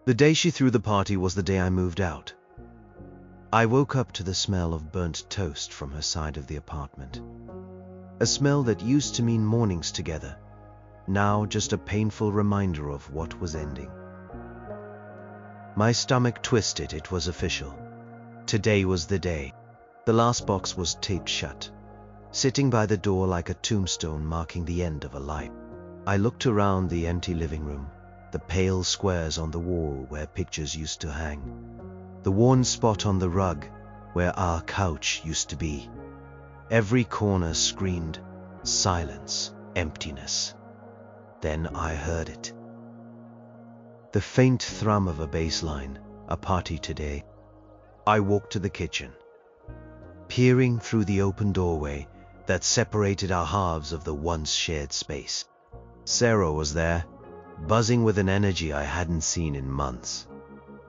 The day she threw the party was the day I moved out. I woke up to the smell of burnt toast from her side of the apartment. A smell that used to mean mornings together, now just a painful reminder of what was ending. My stomach twisted. It was official. Today was the day. The last box was taped shut, sitting by the door like a tombstone marking the end of a life. I looked around the empty living room, the pale squares on the wall where pictures used to hang, the worn spot on the rug where our couch used to be. Every corner screamed silence, emptiness. Then I heard it. The faint thrum of a bass line, a party today. I walked to the kitchen, peering through the open doorway that separated our halves of the once shared space. Sarah was there, buzzing with an energy I hadn't seen in months.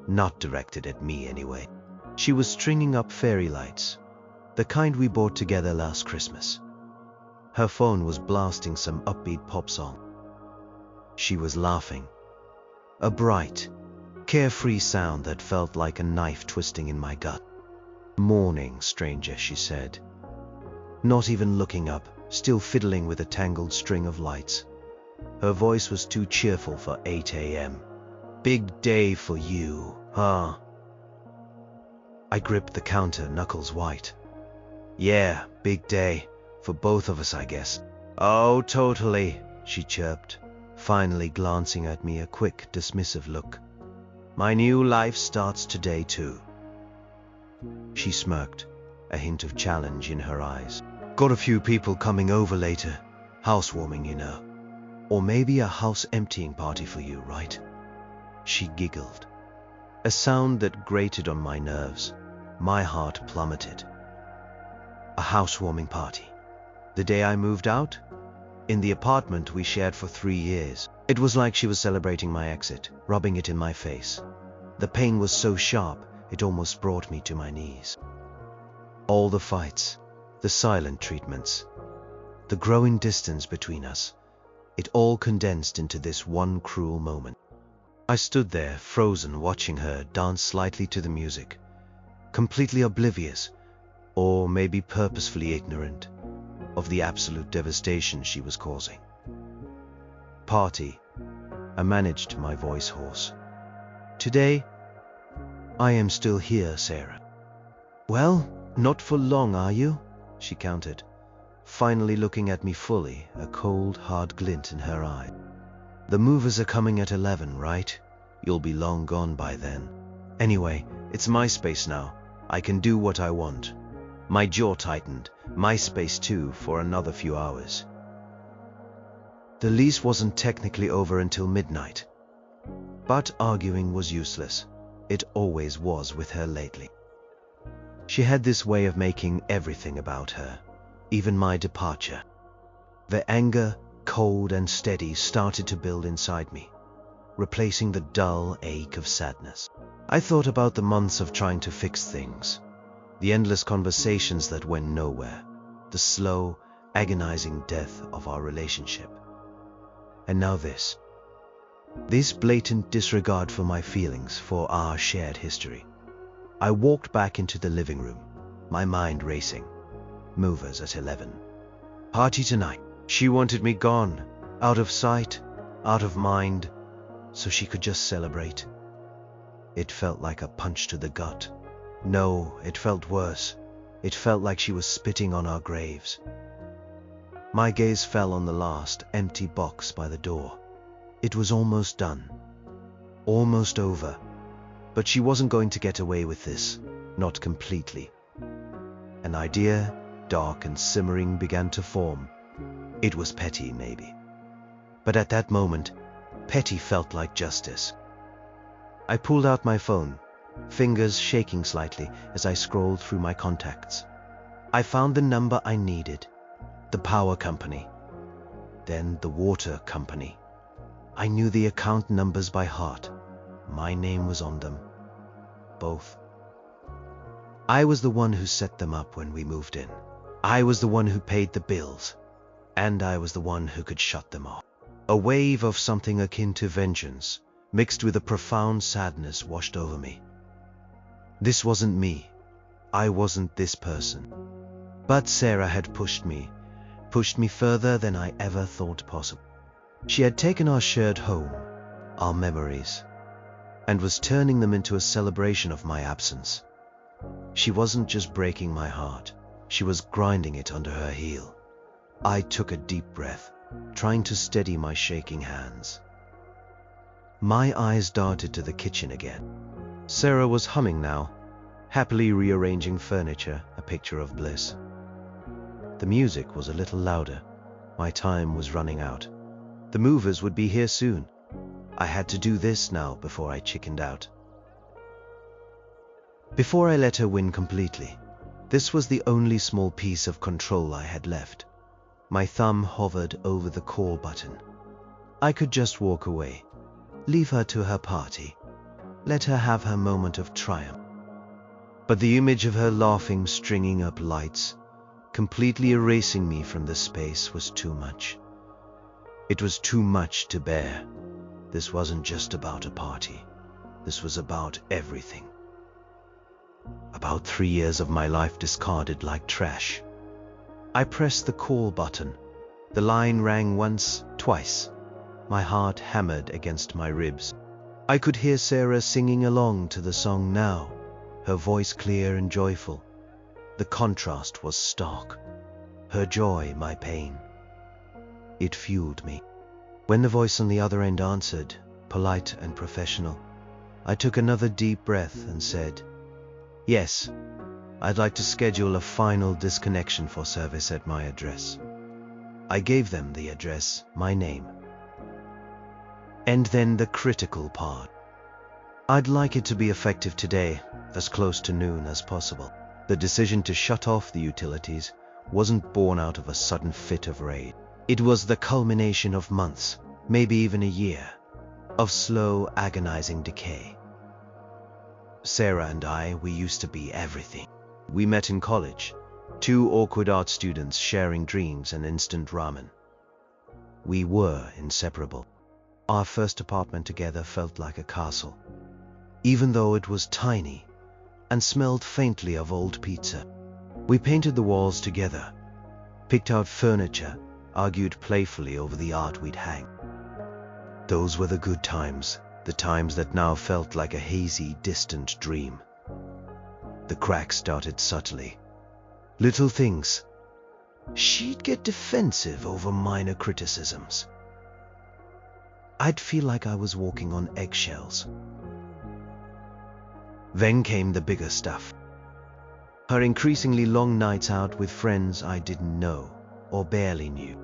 Not directed at me anyway. She was stringing up fairy lights, the kind we bought together last Christmas. Her phone was blasting some upbeat pop song. She was laughing. A bright, carefree sound that felt like a knife twisting in my gut. "Morning, stranger," she said. Not even looking up, still fiddling with a tangled string of lights. Her voice was too cheerful for 8 a.m. "Big day for you, huh?" I gripped the counter, knuckles white. "Yeah, big day. For both of us, I guess." "Oh, totally," she chirped, finally glancing at me, a quick, dismissive look. "My new life starts today, too." She smirked, a hint of challenge in her eyes. "Got a few people coming over later. Housewarming, you know. Or maybe a house emptying party for you, right?" She giggled, a sound that grated on my nerves. My heart plummeted. A housewarming party. The day I moved out? In the apartment we shared for 3 years. It was like she was celebrating my exit, rubbing it in my face. The pain was so sharp, it almost brought me to my knees. All the fights, the silent treatments, the growing distance between us, it all condensed into this one cruel moment. I stood there, frozen, watching her dance slightly to the music, completely oblivious, or maybe purposefully ignorant, of the absolute devastation she was causing. "Party," I managed my voice hoarse. "Today, I am still here, Sarah." "Well, not for long, are you?" she countered, finally looking at me fully, a cold, hard glint in her eye. "The movers are coming at 11, right? You'll be long gone by then. Anyway, it's my space now. I can do what I want." My jaw tightened. My space too, for another few hours. The lease wasn't technically over until midnight. But arguing was useless. It always was with her lately. She had this way of making everything about her, even my departure. The anger, cold and steady, started to build inside me, replacing the dull ache of sadness. I thought about the months of trying to fix things, the endless conversations that went nowhere, the slow, agonizing death of our relationship. And now this blatant disregard for my feelings, for our shared history. I walked back into the living room, my mind racing. Movers at 11. Party tonight. She wanted me gone, out of sight, out of mind, so she could just celebrate. It felt like a punch to the gut. No, it felt worse. It felt like she was spitting on our graves. My gaze fell on the last empty box by the door. It was almost done. Almost over. But she wasn't going to get away with this. Not completely. An idea, dark and simmering, began to form. It was petty, maybe. But at that moment, petty felt like justice. I pulled out my phone, fingers shaking slightly as I scrolled through my contacts. I found the number I needed. The power company. Then the water company. I knew the account numbers by heart. My name was on them. Both. I was the one who set them up when we moved in. I was the one who paid the bills. And I was the one who could shut them off. A wave of something akin to vengeance, mixed with a profound sadness, washed over me. This wasn't me. I wasn't this person. But Sarah had pushed me further than I ever thought possible. She had taken our shared home, our memories, and was turning them into a celebration of my absence. She wasn't just breaking my heart, she was grinding it under her heel. I took a deep breath, trying to steady my shaking hands. My eyes darted to the kitchen again. Sarah was humming now, happily rearranging furniture, a picture of bliss. The music was a little louder. My time was running out. The movers would be here soon. I had to do this now before I chickened out. Before I let her win completely, this was the only small piece of control I had left. My thumb hovered over the call button. I could just walk away, leave her to her party, let her have her moment of triumph. But the image of her laughing, stringing up lights, completely erasing me from the space, was too much. It was too much to bear. This wasn't just about a party. This was about everything. About 3 years of my life discarded like trash. I pressed the call button. The line rang once, twice. My heart hammered against my ribs. I could hear Sarah singing along to the song now, her voice clear and joyful. The contrast was stark. Her joy, my pain. It fueled me. When the voice on the other end answered, polite and professional, I took another deep breath and said, "Yes, I'd like to schedule a final disconnection for service at my address." I gave them the address, my name. And then the critical part. I'd like it to be effective today, as close to noon as possible. The decision to shut off the utilities wasn't born out of a sudden fit of rage. It was the culmination of months, maybe even a year, of slow, agonizing decay. Sarah and I, we used to be everything. We met in college, 2 awkward art students sharing dreams and instant ramen. We were inseparable. Our first apartment together felt like a castle, even though it was tiny and smelled faintly of old pizza. We painted the walls together, picked out furniture, argued playfully over the art we'd hang. Those were the good times, the times that now felt like a hazy, distant dream. The cracks started subtly. Little things. She'd get defensive over minor criticisms. I'd feel like I was walking on eggshells. Then came the bigger stuff. Her increasingly long nights out with friends I didn't know or barely knew.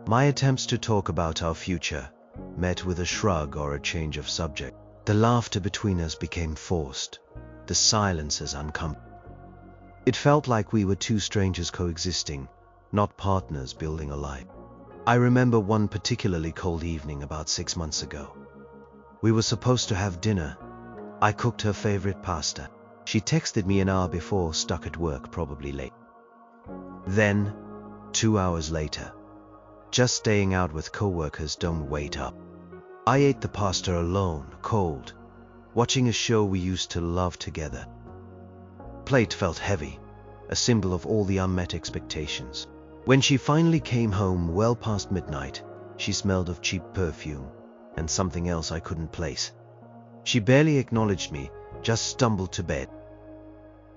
My attempts to talk about our future met with a shrug or a change of subject. The laughter between us became forced, the silences uncomfortable. It felt like we were 2 strangers coexisting, not partners building a life. I remember one particularly cold evening about 6 months ago. We were supposed to have dinner. I cooked her favorite pasta. She texted me an hour before, stuck at work, probably late. Then, 2 hours later, just staying out with coworkers, don't wait up. I ate the pasta alone, cold, watching a show we used to love together. Plate felt heavy, a symbol of all the unmet expectations. When she finally came home well past midnight, she smelled of cheap perfume and something else I couldn't place. She barely acknowledged me, just stumbled to bed.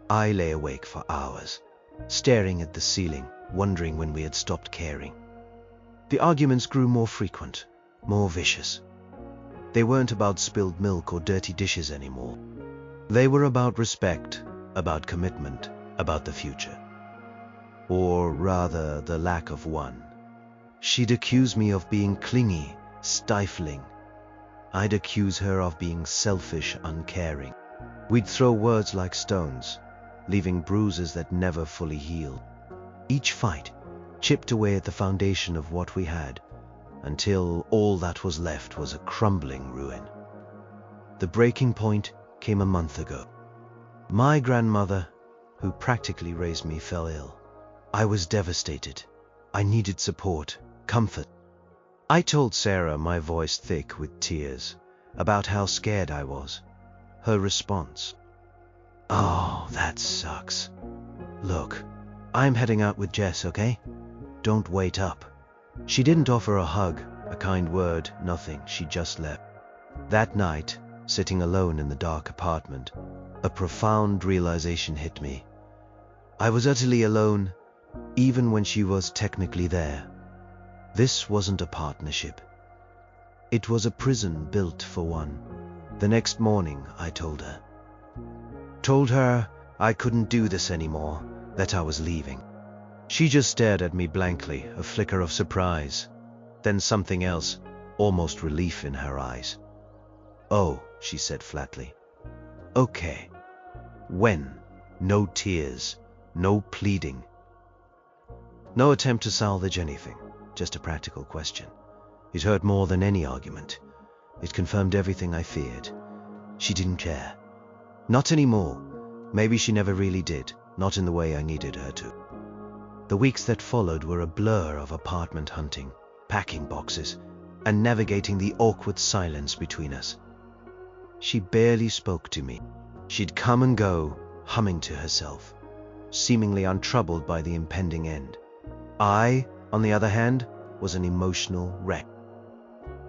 I lay awake for hours, staring at the ceiling, wondering when we had stopped caring. The arguments grew more frequent, more vicious. They weren't about spilled milk or dirty dishes anymore. They were about respect, about commitment, about the future. Or rather, the lack of one. She'd accuse me of being clingy, stifling. I'd accuse her of being selfish, uncaring. We'd throw words like stones, leaving bruises that never fully healed. Each fight chipped away at the foundation of what we had, until all that was left was a crumbling ruin. The breaking point came a month ago. My grandmother, who practically raised me, fell ill. I was devastated. I needed support, comfort. I told Sarah, my voice thick with tears, about how scared I was. Her response: "Oh, that sucks. Look, I'm heading out with Jess, okay? Don't wait up." She didn't offer a hug, a kind word, nothing. She just left. That night, sitting alone in the dark apartment, a profound realization hit me. I was utterly alone, even when she was technically there. This wasn't a partnership. It was a prison built for one. The next morning, I told her. Told her I couldn't do this anymore, that I was leaving. She just stared at me blankly, a flicker of surprise, then something else, almost relief in her eyes. "Oh," she said flatly. "Okay. When?" No tears, no pleading. No attempt to salvage anything, just a practical question. It hurt more than any argument. It confirmed everything I feared. She didn't care. Not anymore. Maybe she never really did, not in the way I needed her to. The weeks that followed were a blur of apartment hunting, packing boxes, and navigating the awkward silence between us. She barely spoke to me. She'd come and go, humming to herself, seemingly untroubled by the impending end. I, on the other hand, was an emotional wreck.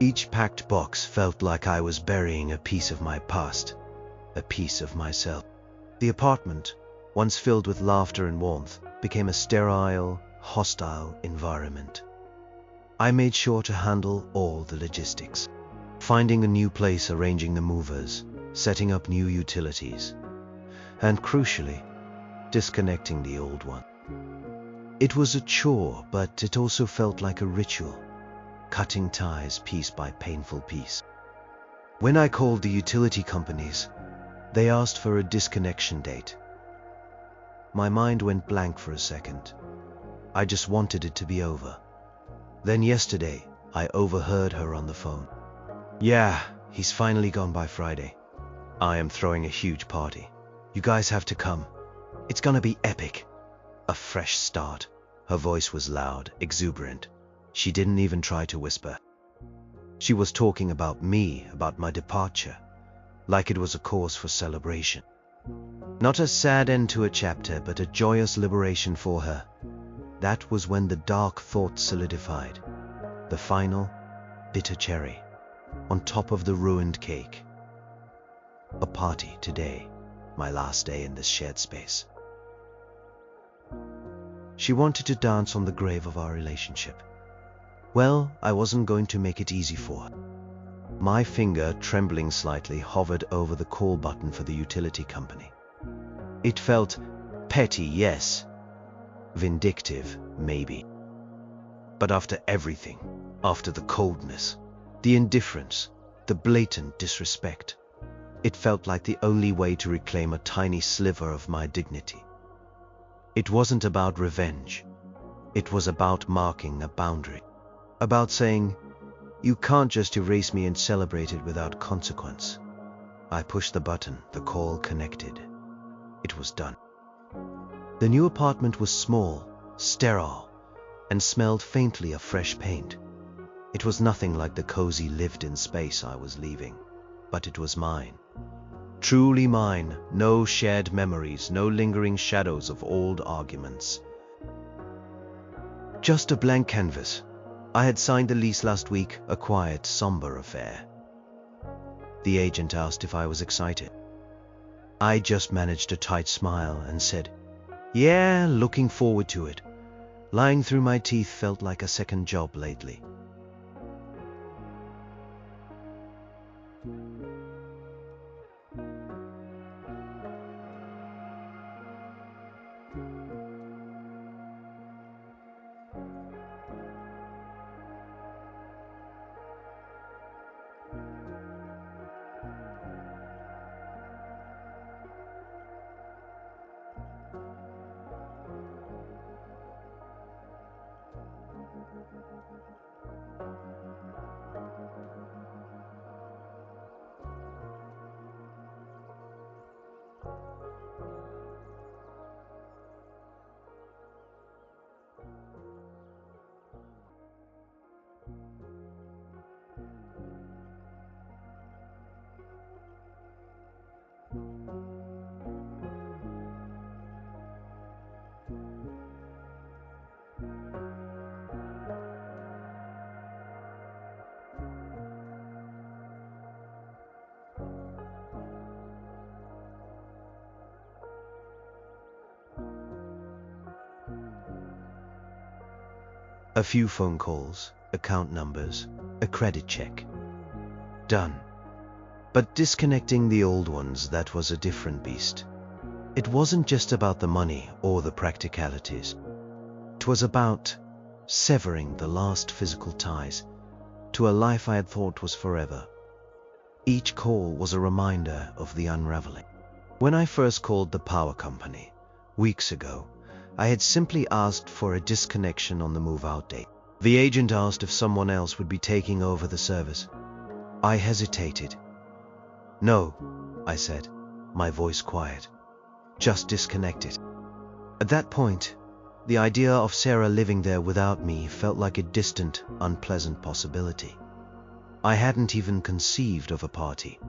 Each packed box felt like I was burying a piece of my past, a piece of myself. The apartment, once filled with laughter and warmth, became a sterile, hostile environment. I made sure to handle all the logistics. Finding a new place, arranging the movers, setting up new utilities, and crucially, disconnecting the old one. It was a chore, but it also felt like a ritual, cutting ties piece by painful piece. When I called the utility companies, they asked for a disconnection date. My mind went blank for a second. I just wanted it to be over. Then yesterday, I overheard her on the phone. "Yeah, he's finally gone by Friday. I am throwing a huge party. You guys have to come. It's gonna be epic. A fresh start." Her voice was loud, exuberant. She didn't even try to whisper. She was talking about me, about my departure, like it was a cause for celebration. Not a sad end to a chapter, but a joyous liberation for her. That was when the dark thought solidified. The final, bitter cherry, on top of the ruined cake. A party today, my last day in this shared space. She wanted to dance on the grave of our relationship. Well, I wasn't going to make it easy for her. My finger, trembling slightly, hovered over the call button for the utility company. It felt petty, yes. Vindictive, maybe. But after everything, after the coldness, the indifference, the blatant disrespect, it felt like the only way to reclaim a tiny sliver of my dignity. It wasn't about revenge. It was about marking a boundary. About saying, "You can't just erase me and celebrate it without consequence." I pushed the button, the call connected. It was done. The new apartment was small, sterile, and smelled faintly of fresh paint. It was nothing like the cozy lived-in space I was leaving, but it was mine. Truly mine, no shared memories, no lingering shadows of old arguments. Just a blank canvas. I had signed the lease last week, a quiet, somber affair. The agent asked if I was excited. I just managed a tight smile and said, "Yeah, looking forward to it." Lying through my teeth felt like a second job lately. A few phone calls, account numbers, a credit check. Done. But disconnecting the old ones, that was a different beast. It wasn't just about the money or the practicalities. It was about severing the last physical ties to a life I had thought was forever. Each call was a reminder of the unraveling. When I first called the power company, weeks ago, I had simply asked for a disconnection on the move-out date. The agent asked if someone else would be taking over the service. I hesitated. "No," I said, my voice quiet. "Just disconnect it." At that point, the idea of Sarah living there without me felt like a distant, unpleasant possibility. I hadn't even conceived of a party.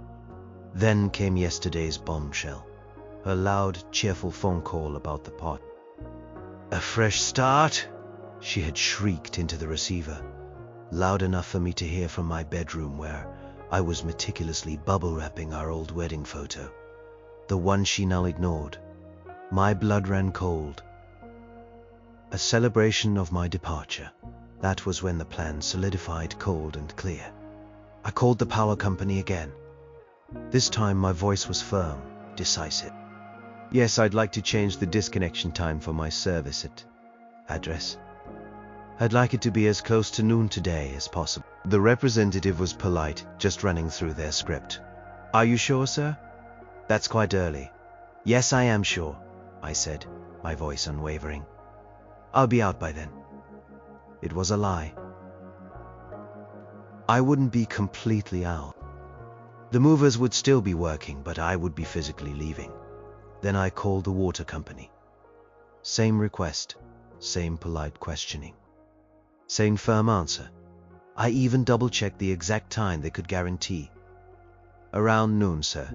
Then came yesterday's bombshell, her loud, cheerful phone call about the pot. "A fresh start?" she had shrieked into the receiver, loud enough for me to hear from my bedroom where I was meticulously bubble-wrapping our old wedding photo, the one she now ignored. My blood ran cold. A celebration of my departure. That was when the plan solidified cold and clear. I called the power company again. This time my voice was firm, decisive. "Yes, I'd like to change the disconnection time for my service at address. I'd like it to be as close to noon today as possible." The representative was polite, just running through their script. "Are you sure, sir? That's quite early." "Yes, I am sure," I said, my voice unwavering. "I'll be out by then." It was a lie. I wouldn't be completely out. The movers would still be working, but I would be physically leaving. Then I called the water company. Same request, same polite questioning. Same firm answer. I even double-checked the exact time they could guarantee. "Around noon, sir."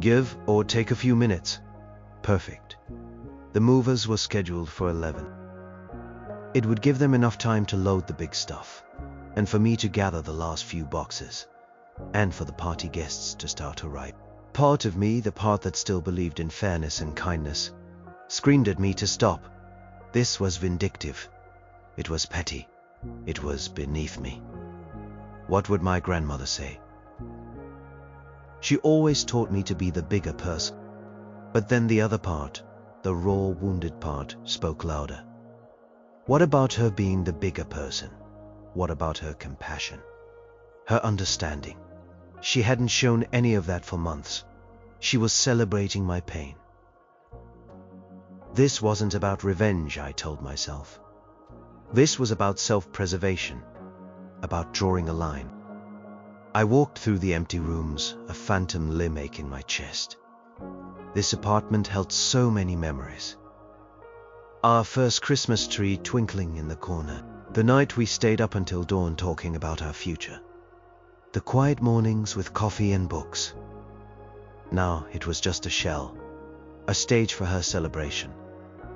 "Give or take a few minutes." Perfect. The movers were scheduled for 11. It would give them enough time to load the big stuff, and for me to gather the last few boxes, and for the party guests to start to arrive. Part of me, the part that still believed in fairness and kindness, screamed at me to stop. This was vindictive. It was petty. It was beneath me. What would my grandmother say? She always taught me to be the bigger person. But then the other part, the raw, wounded part, spoke louder. What about her being the bigger person? What about her compassion? Her understanding? She hadn't shown any of that for months. She was celebrating my pain. This wasn't about revenge, I told myself. This was about self-preservation, about drawing a line. I walked through the empty rooms, a phantom limb ache in my chest. This apartment held so many memories. Our first Christmas tree twinkling in the corner. The night we stayed up until dawn talking about our future. The quiet mornings with coffee and books. Now it was just a shell, a stage for her celebration.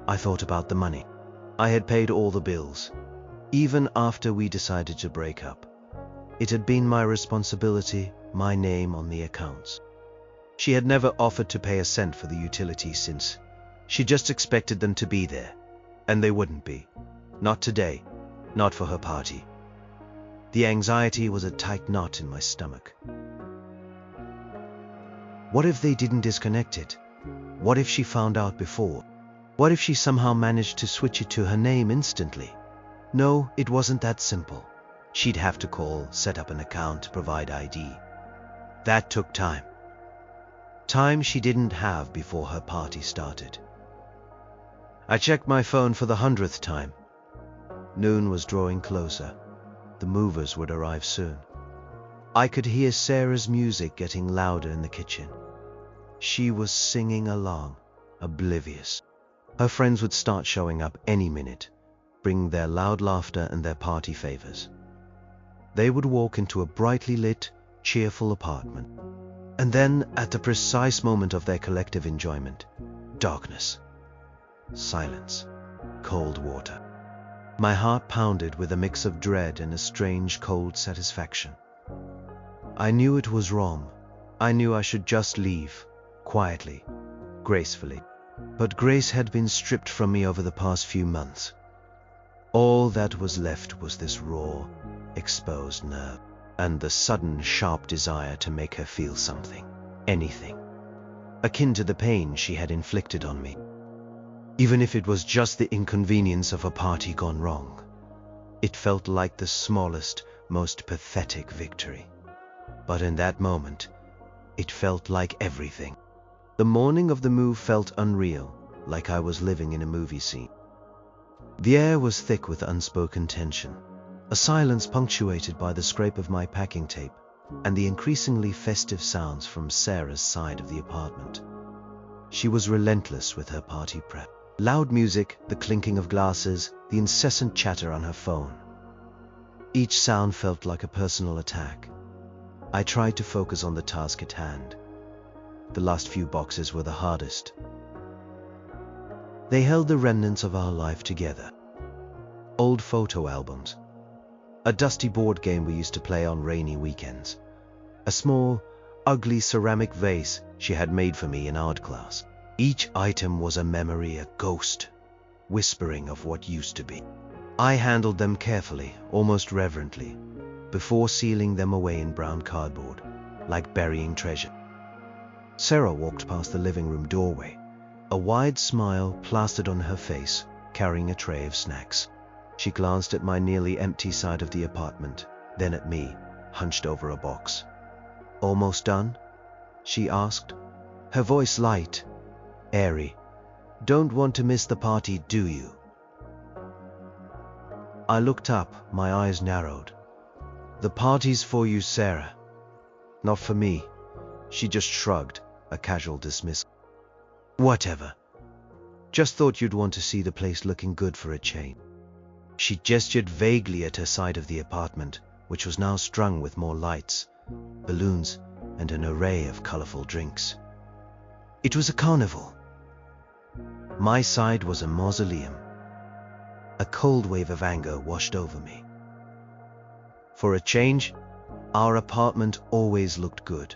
I thought about the money. I had paid all the bills, even after we decided to break up. It had been my responsibility, my name on the accounts. She had never offered to pay a cent for the utilities since. She just expected them to be there, and they wouldn't be. Not today, not for her party. The anxiety was a tight knot in my stomach. What if they didn't disconnect it? What if she found out before? What if she somehow managed to switch it to her name instantly? No, it wasn't that simple. She'd have to call, set up an account, provide ID. That took time. Time she didn't have before her party started. I checked my phone for the 100th time. Noon was drawing closer. The movers would arrive soon. I could hear Sarah's music getting louder in the kitchen. She was singing along, oblivious. Her friends would start showing up any minute, bringing their loud laughter and their party favors. They would walk into a brightly lit, cheerful apartment. And then, at the precise moment of their collective enjoyment, darkness, silence, cold water. My heart pounded with a mix of dread and a strange, cold satisfaction. I knew it was wrong. I knew I should just leave, quietly, gracefully. But grace had been stripped from me over the past few months. All that was left was this raw, exposed nerve, and the sudden, sharp desire to make her feel something, anything, akin to the pain she had inflicted on me. Even if it was just the inconvenience of a party gone wrong, it felt like the smallest, most pathetic victory. But in that moment, it felt like everything. The morning of the move felt unreal, like I was living in a movie scene. The air was thick with unspoken tension, a silence punctuated by the scrape of my packing tape and the increasingly festive sounds from Sarah's side of the apartment. She was relentless with her party prep. Loud music, the clinking of glasses, the incessant chatter on her phone. Each sound felt like a personal attack. I tried to focus on the task at hand. The last few boxes were the hardest. They held the remnants of our life together. Old photo albums, a dusty board game we used to play on rainy weekends, a small, ugly ceramic vase she had made for me in art class. Each item was a memory, a ghost, whispering of what used to be. I handled them carefully, almost reverently, before sealing them away in brown cardboard, like burying treasure. Sarah walked past the living room doorway, a wide smile plastered on her face, carrying a tray of snacks. She glanced at my nearly empty side of the apartment, then at me, hunched over a box. "Almost done?" she asked, her voice light, airy. "Don't want to miss the party, do you?" I looked up, my eyes narrowed. "The party's for you, Sarah. Not for me." She just shrugged, a casual dismissal. "Whatever. Just thought you'd want to see the place looking good for a change." She gestured vaguely at her side of the apartment, which was now strung with more lights, balloons, and an array of colorful drinks. It was a carnival. My side was a mausoleum. A cold wave of anger washed over me. For a change, our apartment always looked good.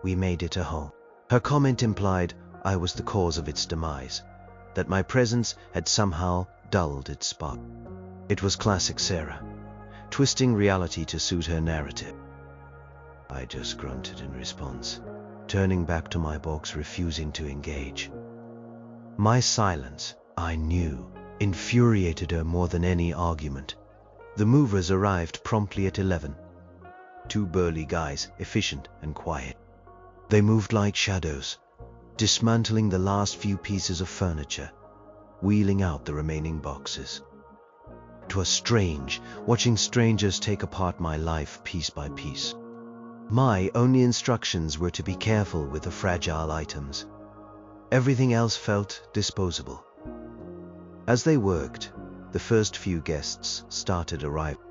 We made it a home. Her comment implied I was the cause of its demise, that my presence had somehow dulled its spark. It was classic Sarah, twisting reality to suit her narrative. I just grunted in response, turning back to my box, refusing to engage. My silence, I knew, infuriated her more than any argument. The movers arrived promptly at 11. Two burly guys, efficient and quiet. They moved like shadows, dismantling the last few pieces of furniture, wheeling out the remaining boxes. It was strange, watching strangers take apart my life piece by piece. My only instructions were to be careful with the fragile items. Everything else felt disposable. As they worked, the first few guests started arriving.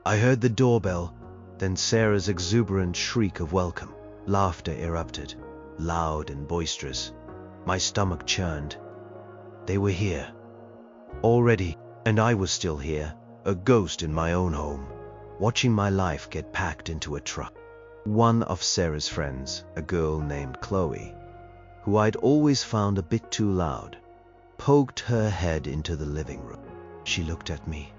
I heard the doorbell, then Sarah's exuberant shriek of welcome. Laughter erupted, loud and boisterous. My stomach churned. They were here. Already, and I was still here, a ghost in my own home, watching my life get packed into a truck. One of Sarah's friends, a girl named Chloe, who I'd always found a bit too loud, poked her head into the living room. She looked at me,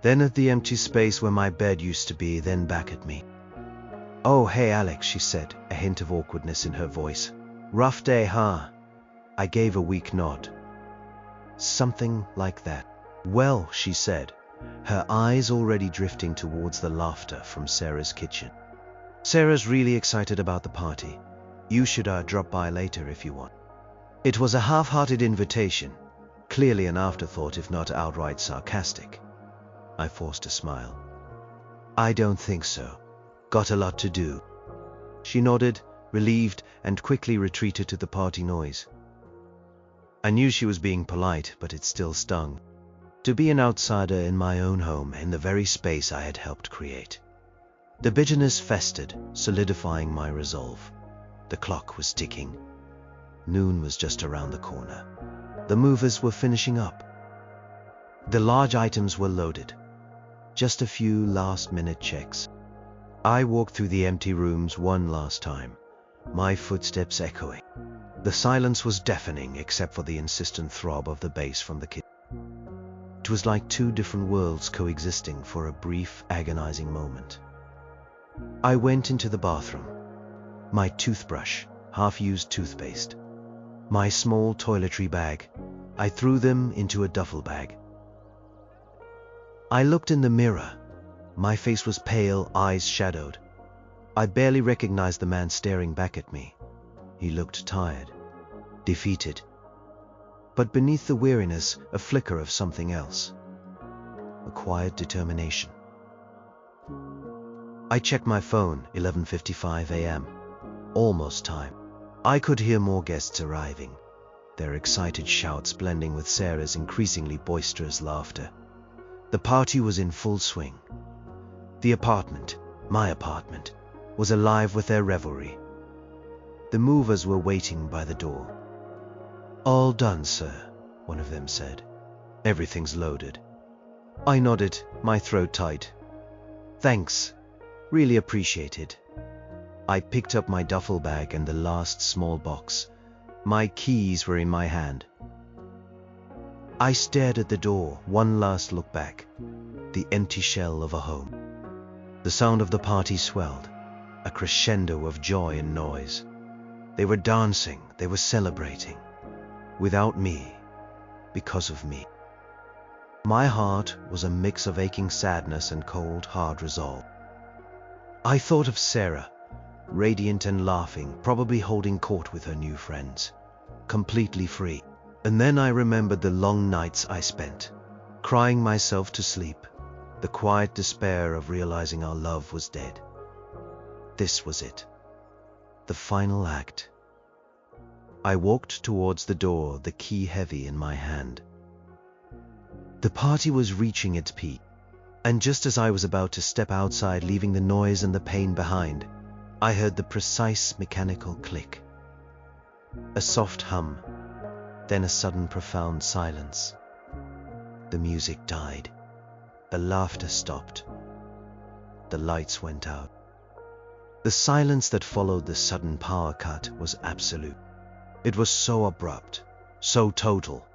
then at the empty space where my bed used to be, then back at me. "Oh, hey Alex," she said, a hint of awkwardness in her voice. "Rough day, huh?" I gave a weak nod. "Something like that." "Well," she said, her eyes already drifting towards the laughter from Sarah's kitchen. "Sarah's really excited about the party. You should drop by later if you want." It was a half-hearted invitation, clearly an afterthought if not outright sarcastic. I forced a smile. "I don't think so. Got a lot to do." She nodded, relieved, and quickly retreated to the party noise. I knew she was being polite, but it still stung. To be an outsider in my own home, in the very space I had helped create. The bitterness festered, solidifying my resolve. The clock was ticking. Noon was just around the corner. The movers were finishing up. The large items were loaded. Just a few last-minute checks. I walked through the empty rooms one last time, my footsteps echoing. The silence was deafening except for the insistent throb of the bass from the kitchen. It was like two different worlds coexisting for a brief, agonizing moment. I went into the bathroom. My toothbrush, half-used toothpaste, my small toiletry bag, I threw them into a duffel bag. I looked in the mirror. My face was pale, eyes shadowed. I barely recognized the man staring back at me. He looked tired, defeated. But beneath the weariness, a flicker of something else. A quiet determination. I checked my phone, 11:55 a.m. Almost time. I could hear more guests arriving, their excited shouts blending with Sarah's increasingly boisterous laughter. The party was in full swing. The apartment, my apartment, was alive with their revelry. The movers were waiting by the door. "All done, sir," one of them said. "Everything's loaded." I nodded, my throat tight. "Thanks. Really appreciate it." I picked up my duffel bag and the last small box. My keys were in my hand. I stared at the door, one last look back. The empty shell of a home. The sound of the party swelled, a crescendo of joy and noise. They were dancing, they were celebrating. Without me, because of me. My heart was a mix of aching sadness and cold, hard resolve. I thought of Sarah, radiant and laughing, probably holding court with her new friends, completely free. And then I remembered the long nights I spent, crying myself to sleep, the quiet despair of realizing our love was dead. This was it, the final act. I walked towards the door, the key heavy in my hand. The party was reaching its peak, and just as I was about to step outside, leaving the noise and the pain behind, I heard the precise mechanical click. A soft hum, then a sudden profound silence. The music died. The laughter stopped. The lights went out. The silence that followed the sudden power cut was absolute. It was so abrupt, so total,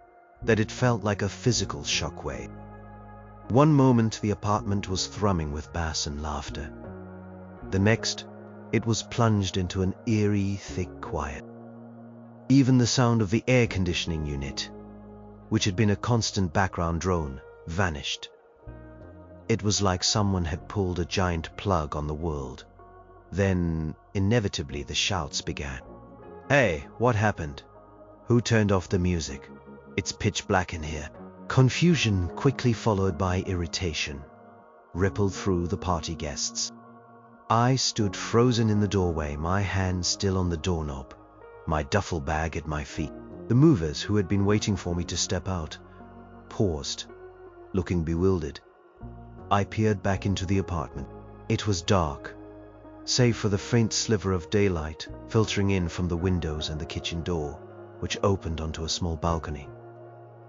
that it felt like a physical shockwave. One moment the apartment was thrumming with bass and laughter. The next, it was plunged into an eerie, thick quiet. Even the sound of the air conditioning unit, which had been a constant background drone, vanished. It was like someone had pulled a giant plug on the world. Then, inevitably, the shouts began. "Hey, what happened? Who turned off the music? It's pitch black in here." Confusion, quickly followed by irritation, rippled through the party guests. I stood frozen in the doorway, my hand still on the doorknob, my duffel bag at my feet. The movers, who had been waiting for me to step out, paused, looking bewildered. I peered back into the apartment. It was dark, save for the faint sliver of daylight filtering in from the windows and the kitchen door, which opened onto a small balcony.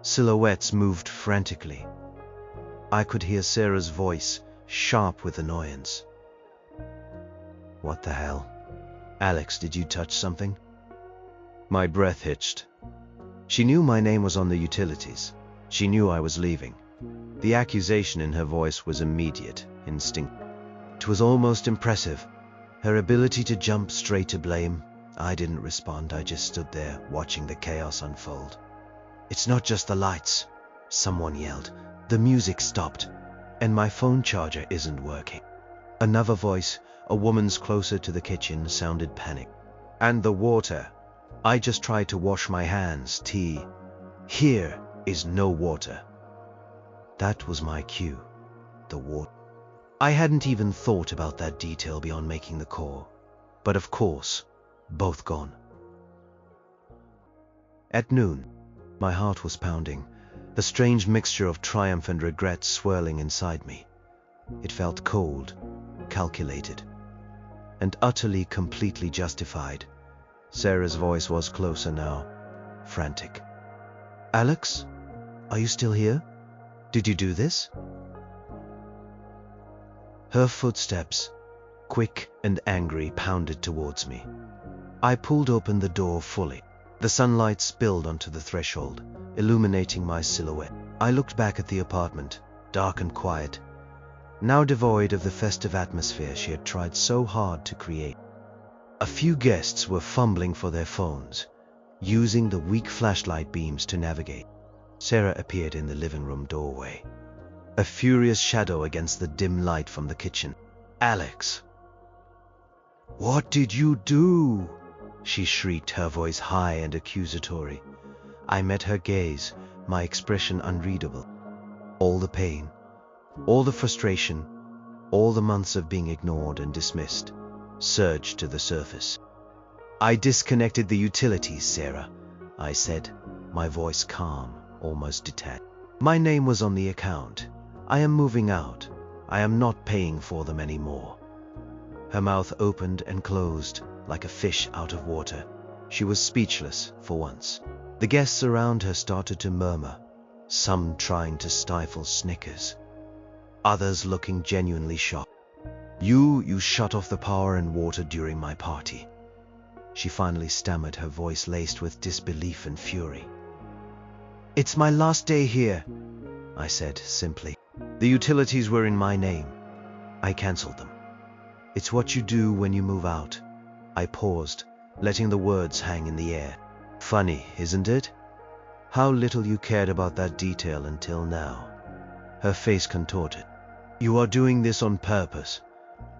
Silhouettes moved frantically. I could hear Sarah's voice, sharp with annoyance. "What the hell? Alex, did you touch something?" My breath hitched. She knew my name was on the utilities. She knew I was leaving. The accusation in her voice was immediate, instinctive. It was almost impressive, her ability to jump straight to blame. I didn't respond, I just stood there, watching the chaos unfold. "It's not just the lights," someone yelled. "The music stopped, and my phone charger isn't working." Another voice, a woman's closer to the kitchen, sounded panicked. "And the water. I just tried to wash my hands. Here is no water." That was my cue. The water. I hadn't even thought about that detail beyond making the call. But of course, both gone. At noon, my heart was pounding, a strange mixture of triumph and regret swirling inside me. It felt cold, calculated, and utterly, completely justified. Sarah's voice was closer now, frantic. "Alex, are you still here? Did you do this?" Her footsteps, quick and angry, pounded towards me. I pulled open the door fully. The sunlight spilled onto the threshold, illuminating my silhouette. I looked back at the apartment, dark and quiet, now devoid of the festive atmosphere she had tried so hard to create. A few guests were fumbling for their phones, using the weak flashlight beams to navigate. Sarah appeared in the living room doorway, a furious shadow against the dim light from the kitchen. "Alex! What did you do?" she shrieked, her voice high and accusatory. I met her gaze, my expression unreadable. All the pain, all the frustration, all the months of being ignored and dismissed surged to the surface. "I disconnected the utilities, Sarah," I said, my voice calm, almost detached. "My name was on the account. I am moving out. I am not paying for them anymore." Her mouth opened and closed like a fish out of water. She was speechless for once. The guests around her started to murmur, some trying to stifle snickers, others looking genuinely shocked. You shut off the power and water during my party," she finally stammered, her voice laced with disbelief and fury. "It's my last day here," I said simply. "The utilities were in my name. I cancelled them. It's what you do when you move out." I paused, letting the words hang in the air. "Funny, isn't it? How little you cared about that detail until now." Her face contorted. "You are doing this on purpose.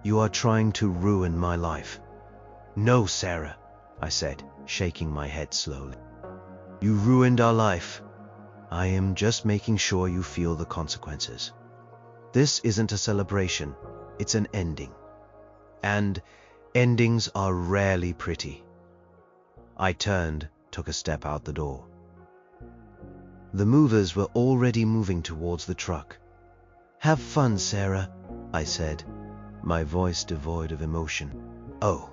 You are trying to ruin my life." "No, Sarah," I said, shaking my head slowly. "You ruined our life. I am just making sure you feel the consequences. This isn't a celebration, it's an ending. And endings are rarely pretty." I turned, took a step out the door. The movers were already moving towards the truck. "Have fun, Sarah," I said, my voice devoid of emotion. "Oh,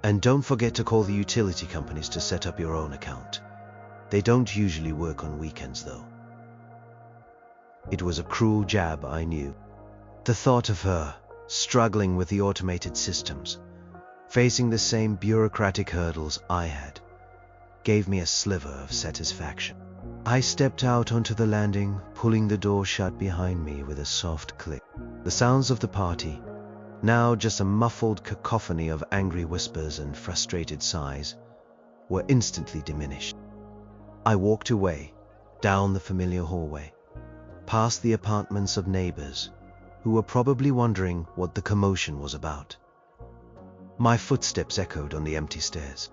and don't forget to call the utility companies to set up your own account. They don't usually work on weekends, though." It was a cruel jab, I knew. The thought of her, struggling with the automated systems, facing the same bureaucratic hurdles I had, gave me a sliver of satisfaction. I stepped out onto the landing, pulling the door shut behind me with a soft click. The sounds of the party, now just a muffled cacophony of angry whispers and frustrated sighs, were instantly diminished. I walked away, down the familiar hallway, past the apartments of neighbors who were probably wondering what the commotion was about. My footsteps echoed on the empty stairs.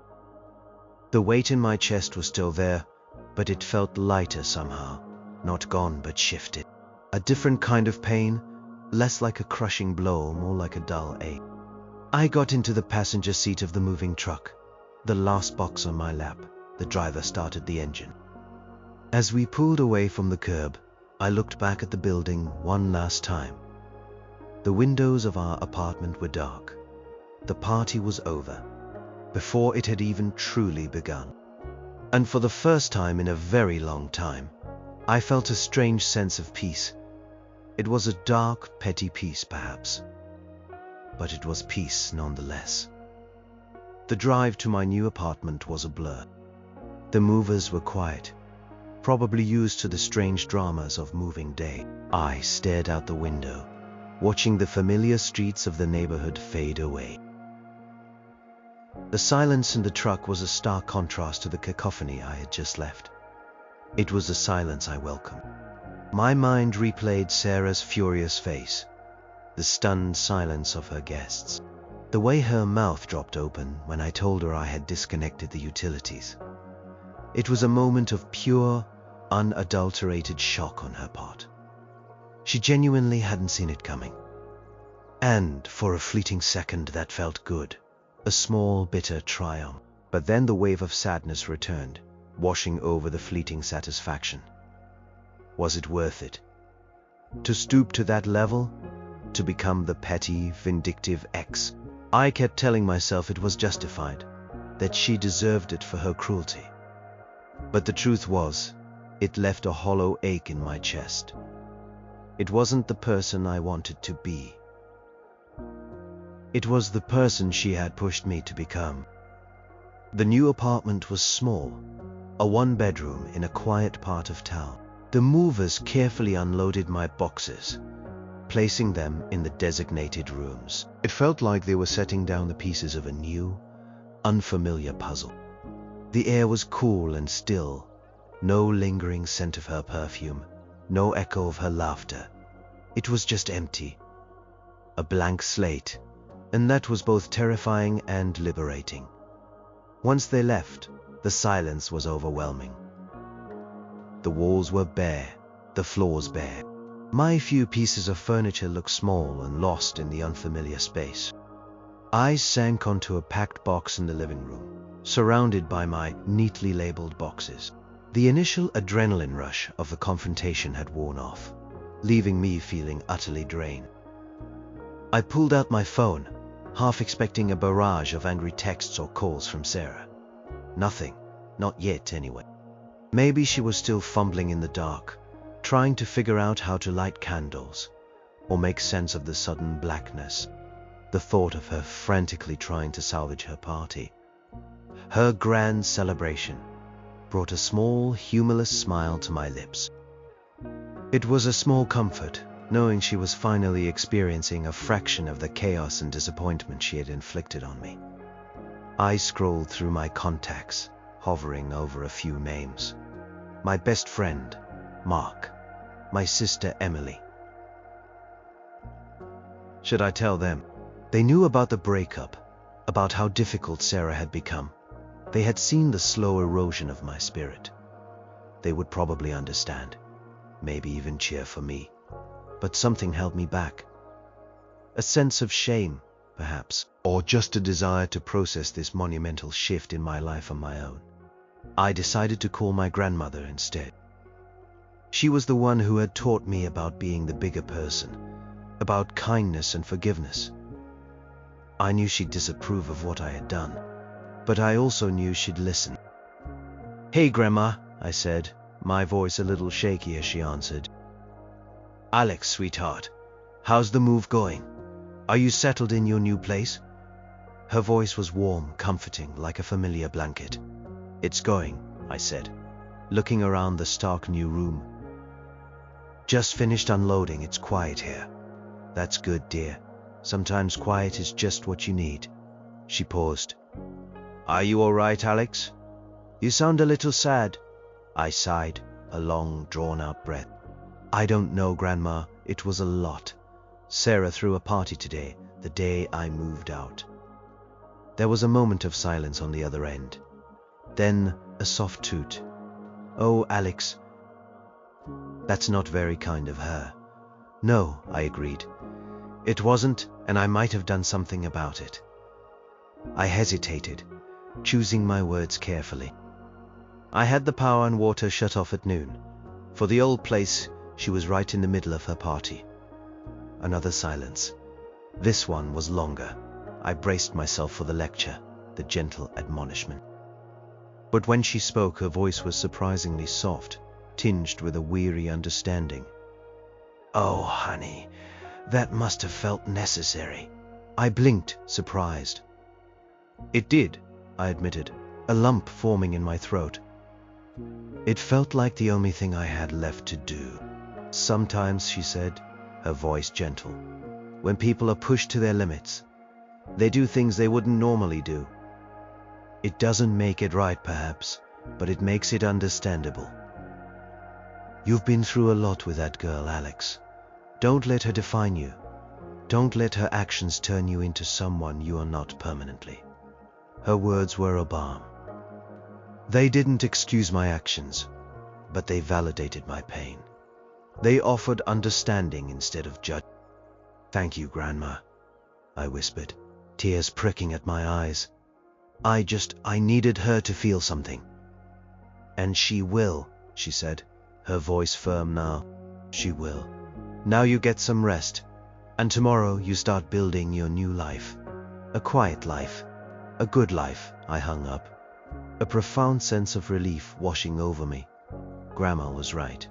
The weight in my chest was still there, but it felt lighter somehow, not gone but shifted. A different kind of pain, less like a crushing blow, more like a dull ache. I got into the passenger seat of the moving truck, the last box on my lap. The driver started the engine. As we pulled away from the curb, I looked back at the building one last time. The windows of our apartment were dark. The party was over, before it had even truly begun. And for the first time in a very long time, I felt a strange sense of peace. It was a dark, petty peace, perhaps, but it was peace nonetheless. The drive to my new apartment was a blur. The movers were quiet, probably used to the strange dramas of moving day. I stared out the window, watching the familiar streets of the neighborhood fade away. The silence in the truck was a stark contrast to the cacophony I had just left. It was a silence I welcomed. My mind replayed Sarah's furious face, the stunned silence of her guests, the way her mouth dropped open when I told her I had disconnected the utilities. It was a moment of pure, unadulterated shock on her part. She genuinely hadn't seen it coming. And for a fleeting second that felt good, a small, bitter triumph. But then the wave of sadness returned, washing over the fleeting satisfaction. Was it worth it? To stoop to that level? To become the petty, vindictive ex? I kept telling myself it was justified, that she deserved it for her cruelty. But the truth was, it left a hollow ache in my chest. It wasn't the person I wanted to be. It was the person she had pushed me to become. The new apartment was small, a one-bedroom in a quiet part of town. The movers carefully unloaded my boxes, placing them in the designated rooms. It felt like they were setting down the pieces of a new, unfamiliar puzzle. The air was cool and still, no lingering scent of her perfume, no echo of her laughter. It was just empty, a blank slate, and that was both terrifying and liberating. Once they left, the silence was overwhelming. The walls were bare, the floors bare. My few pieces of furniture looked small and lost in the unfamiliar space. I sank onto a packed box in the living room, surrounded by my neatly labeled boxes. The initial adrenaline rush of the confrontation had worn off, leaving me feeling utterly drained. I pulled out my phone, half expecting a barrage of angry texts or calls from Sarah. Nothing, not yet anyway. Maybe she was still fumbling in the dark, trying to figure out how to light candles, or make sense of the sudden blackness. The thought of her frantically trying to salvage her party, her grand celebration, brought a small, humorless smile to my lips. It was a small comfort, knowing she was finally experiencing a fraction of the chaos and disappointment she had inflicted on me. I scrolled through my contacts, hovering over a few names. My best friend, Mark. My sister, Emily. Should I tell them? They knew about the breakup, about how difficult Sarah had become. They had seen the slow erosion of my spirit. They would probably understand, maybe even cheer for me. But something held me back. A sense of shame, perhaps, or just a desire to process this monumental shift in my life on my own. I decided to call my grandmother instead. She was the one who had taught me about being the bigger person, about kindness and forgiveness. I knew she'd disapprove of what I had done, but I also knew she'd listen. "Hey, Grandma," I said, my voice a little shaky as she answered. "Alex, sweetheart, how's the move going? Are you settled in your new place?" Her voice was warm, comforting, like a familiar blanket. "It's going," I said, looking around the stark new room. "Just finished unloading, it's quiet here." "That's good, dear. Sometimes quiet is just what you need." She paused. "Are you all right, Alex? You sound a little sad." I sighed, a long, drawn-out breath. "I don't know, Grandma. It was a lot. Sarah threw a party today, the day I moved out." There was a moment of silence on the other end. Then a soft toot. "Oh, Alex, that's not very kind of her." "No," I agreed. "It wasn't, and I might have done something about it." I hesitated, choosing my words carefully. I had the power and water shut off at noon. For the old place, she was right in the middle of her party. Another silence. This one was longer. I braced myself for the lecture, the gentle admonishment. But when she spoke, her voice was surprisingly soft, tinged with a weary understanding. "Oh, honey, that must have felt necessary." I blinked, surprised. "It did," I admitted, a lump forming in my throat. It felt like the only thing I had left to do. "Sometimes," she said, her voice gentle, "when people are pushed to their limits, they do things they wouldn't normally do. It doesn't make it right, perhaps, but it makes it understandable. You've been through a lot with that girl, Alex. Don't let her define you. Don't let her actions turn you into someone you are not permanently." Her words were a balm. They didn't excuse my actions, but they validated my pain. They offered understanding instead of judgment. "Thank you, Grandma," I whispered, tears pricking at my eyes. I needed her to feel something." "And she will," she said, her voice firm now. "She will. Now you get some rest, and tomorrow you start building your new life. A quiet life, a good life." I hung up, a profound sense of relief washing over me. Grandma was right.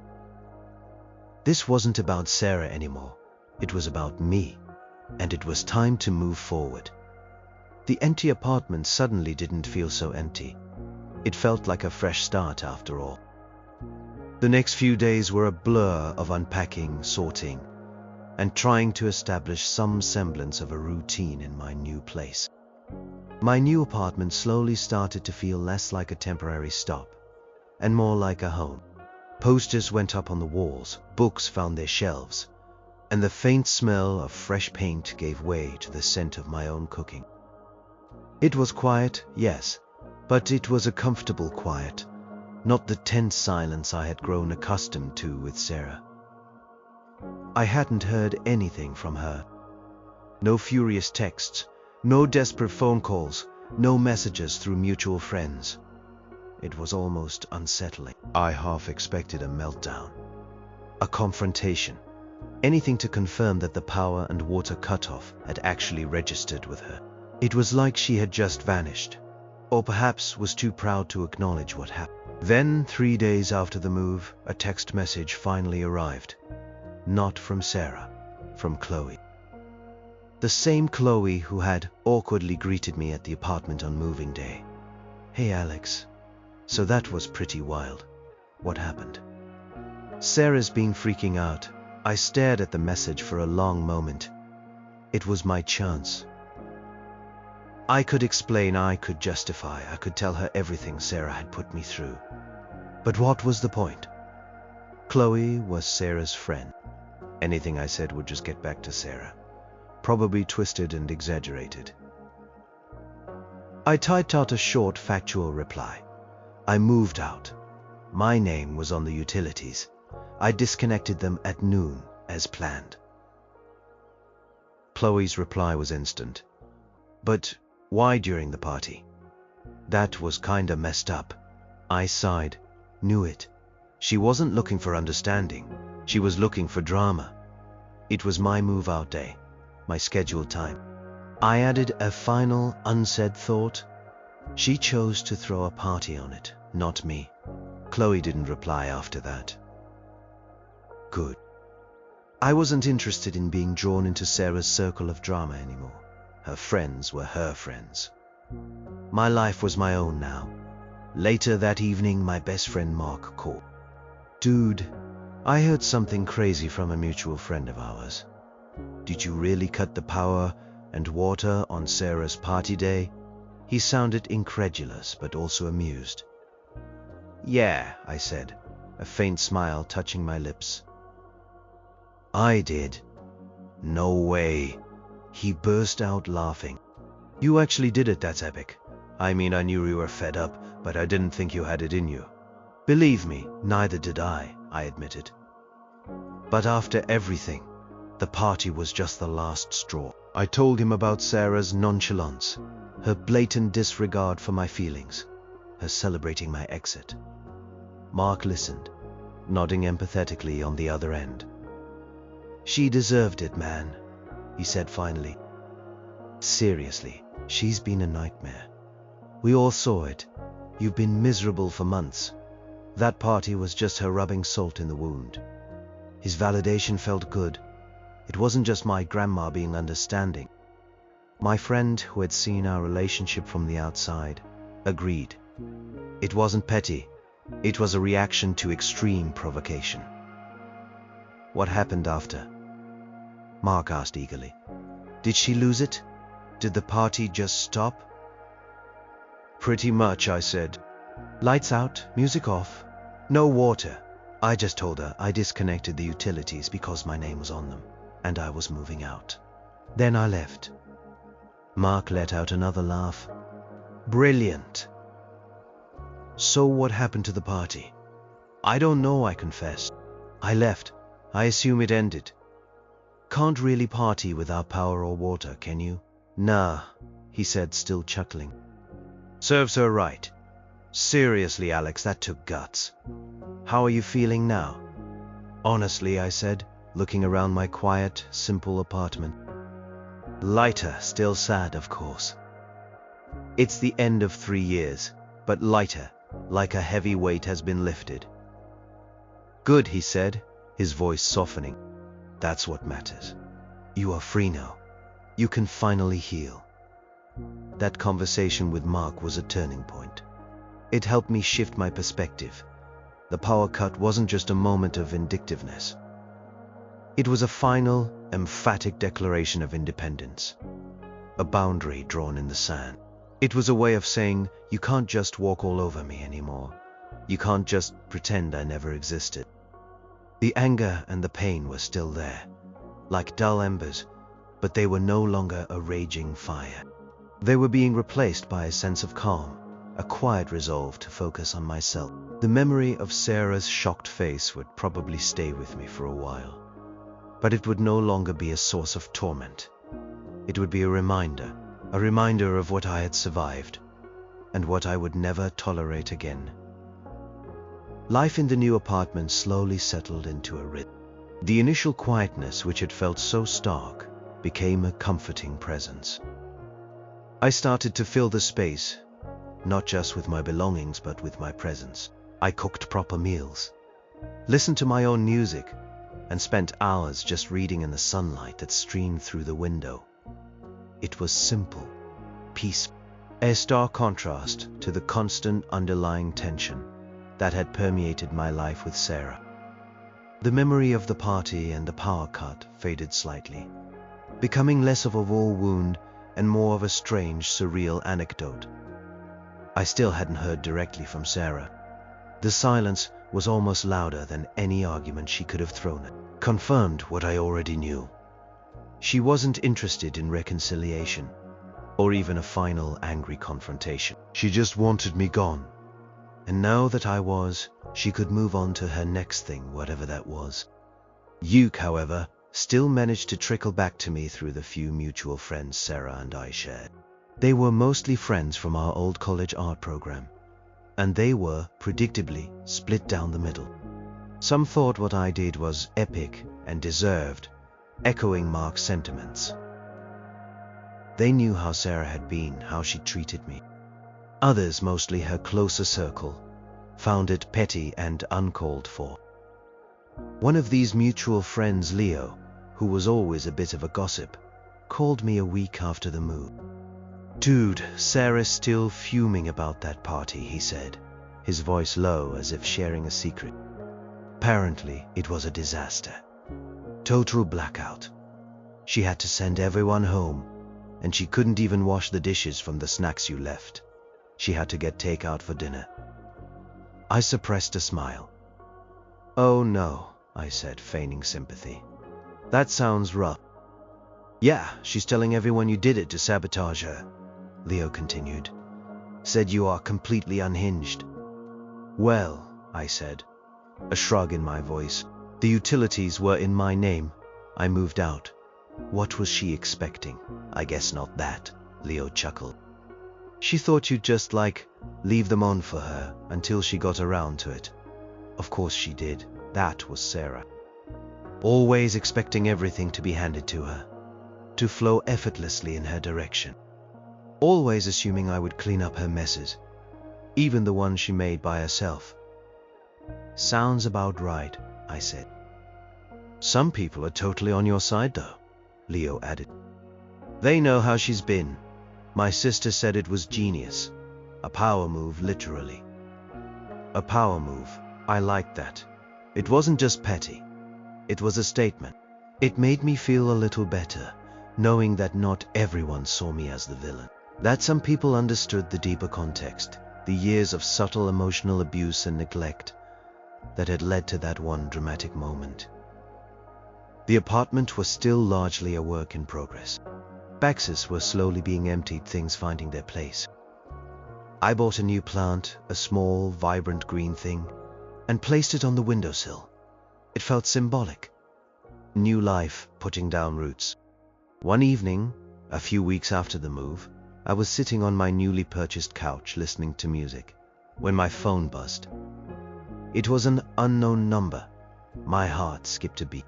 This wasn't about Sarah anymore. It was about me, and it was time to move forward. The empty apartment suddenly didn't feel so empty. It felt like a fresh start after all. The next few days were a blur of unpacking, sorting, and trying to establish some semblance of a routine in my new place. My new apartment slowly started to feel less like a temporary stop and more like a home. Posters went up on the walls, books found their shelves, and the faint smell of fresh paint gave way to the scent of my own cooking. It was quiet, yes, but it was a comfortable quiet, not the tense silence I had grown accustomed to with Sarah. I hadn't heard anything from her. No furious texts, no desperate phone calls, no messages through mutual friends. It was almost unsettling. I half expected a meltdown, a confrontation, anything to confirm that the power and water cutoff had actually registered with her. It was like she had just vanished, or perhaps was too proud to acknowledge what happened. Then, 3 days after the move, a text message finally arrived. Not from Sarah, from Chloe. The same Chloe who had awkwardly greeted me at the apartment on moving day. "Hey Alex, so that was pretty wild. What happened?" Sarah's been freaking out. I stared at the message for a long moment. It was my chance. I could explain, I could justify, I could tell her everything Sarah had put me through. But what was the point? Chloe was Sarah's friend. Anything I said would just get back to Sarah, probably twisted and exaggerated. I typed out a short, factual reply. I moved out. My name was on the utilities. I disconnected them at noon, as planned. Chloe's reply was instant. "But why during the party? That was kinda messed up." I sighed. Knew it. She wasn't looking for understanding. She was looking for drama. It was my move-out day, my scheduled time. I added a final, unsaid thought. She chose to throw a party on it, not me. Chloe didn't reply after that. Good. I wasn't interested in being drawn into Sarah's circle of drama anymore. Her friends were her friends. My life was my own now. Later that evening, my best friend Mark called. "Dude, I heard something crazy from a mutual friend of ours. Did you really cut the power and water on Sarah's party day?" He sounded incredulous, but also amused. "Yeah," I said, a faint smile touching my lips. "I did." "No way." He burst out laughing. "You actually did it, that's epic. I mean, I knew you were fed up, but I didn't think you had it in you." "Believe me, neither did I admitted. But after everything, the party was just the last straw. I told him about Sarah's nonchalance, her blatant disregard for my feelings, her celebrating my exit. Mark listened, nodding empathetically on the other end. "She deserved it, man," he said finally. "Seriously, she's been a nightmare. We all saw it. You've been miserable for months. That party was just her rubbing salt in the wound." His validation felt good. It wasn't just my grandma being understanding. My friend, who had seen our relationship from the outside, agreed. It wasn't petty. It was a reaction to extreme provocation. "What happened after?" Mark asked eagerly. "Did she lose it? Did the party just stop?" "Pretty much," I said. "Lights out, music off, no water." I just told her I disconnected the utilities because my name was on them, and I was moving out. Then I left. Mark let out another laugh. "Brilliant." "So what happened to the party?" "I don't know," I confessed. "I left. I assume it ended. Can't really party without power or water, can you?" "Nah," he said, still chuckling. "Serves her right. Seriously, Alex, that took guts. How are you feeling now?" "Honestly," I said, looking around my quiet, simple apartment. "Lighter, still sad, of course. It's the end of 3 years, but lighter, like a heavy weight has been lifted." "Good," he said, his voice softening. "That's what matters. You are free now. You can finally heal." That conversation with Mark was a turning point. It helped me shift my perspective. The power cut wasn't just a moment of vindictiveness. It was a final, emphatic declaration of independence. A boundary drawn in the sand. It was a way of saying, you can't just walk all over me anymore. You can't just pretend I never existed. The anger and the pain were still there, like dull embers, but they were no longer a raging fire. They were being replaced by a sense of calm, a quiet resolve to focus on myself. The memory of Sarah's shocked face would probably stay with me for a while, but it would no longer be a source of torment. It would be a reminder of what I had survived, and what I would never tolerate again. Life in the new apartment slowly settled into a rhythm. The initial quietness, which had felt so stark, became a comforting presence. I started to fill the space, not just with my belongings, but with my presence. I cooked proper meals, listened to my own music, and spent hours just reading in the sunlight that streamed through the window. It was simple, peaceful, a stark contrast to the constant underlying tension that had permeated my life with Sarah. The memory of the party and the power cut faded slightly, becoming less of a war wound and more of a strange, surreal anecdote. I still hadn't heard directly from Sarah. The silence was almost louder than any argument she could have thrown. It confirmed what I already knew. She wasn't interested in reconciliation, or even a final angry confrontation. She just wanted me gone. And now that I was, she could move on to her next thing, whatever that was. Yuke, however, still managed to trickle back to me through the few mutual friends Sarah and I shared. They were mostly friends from our old college art program, and they were, predictably, split down the middle. Some thought what I did was epic and deserved, echoing Mark's sentiments. They knew how Sarah had been, how she treated me. Others, mostly her closer circle, found it petty and uncalled for. One of these mutual friends, Leo, who was always a bit of a gossip, called me a week after the move. "Dude, Sarah's still fuming about that party," he said, his voice low as if sharing a secret. Apparently, it was a disaster. Total blackout. She had to send everyone home, and she couldn't even wash the dishes from the snacks you left. She had to get takeout for dinner. I suppressed a smile. "Oh no," I said, feigning sympathy. "That sounds rough." "Yeah, she's telling everyone you did it to sabotage her," Leo continued. "Said you are completely unhinged." "Well," I said, a shrug in my voice. "The utilities were in my name. I moved out. What was she expecting?" "I guess not that," Leo chuckled. "She thought you'd just, leave them on for her until she got around to it." Of course she did. That was Sarah. Always expecting everything to be handed to her, to flow effortlessly in her direction. Always assuming I would clean up her messes, even the ones she made by herself. "Sounds about right," I said. "Some people are totally on your side though," Leo added. "They know how she's been. My sister said it was genius. A power move, literally." A power move. I liked that. It wasn't just petty. It was a statement. It made me feel a little better, knowing that not everyone saw me as the villain. That some people understood the deeper context, the years of subtle emotional abuse and neglect that had led to that one dramatic moment. The apartment was still largely a work in progress. Boxes were slowly being emptied, things finding their place. I bought a new plant, a small, vibrant green thing, and placed it on the windowsill. It felt symbolic. New life putting down roots. One evening, a few weeks after the move, I was sitting on my newly purchased couch listening to music when my phone buzzed. It was an unknown number. My heart skipped a beat.